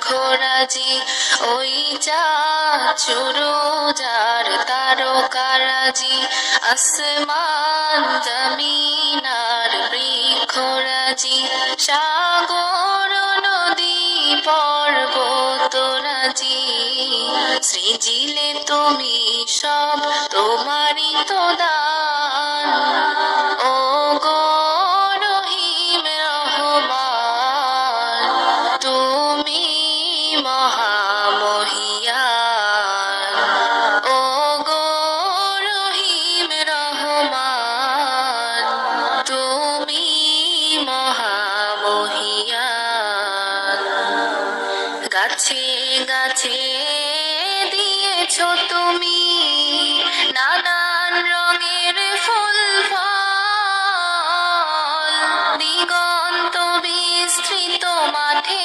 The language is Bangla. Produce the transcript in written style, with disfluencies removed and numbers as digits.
খোরাজি ওই যা চুরু যার তারকারাজি আসমান জমিনার বৃক্ষরাজি সাগর নদী পর্বতরাজি সৃজিলে তুমি সব তোমারই তো দান ও গো রহিম রহমান তুমি মহামহিয়ান ও গো রহিম রহমান তুমি মহামহিয়ান গাছে গাছে দিয়েছ তুমি নানান রঙের ফুল ফল দিগন্ত বিস্তৃত মাঠে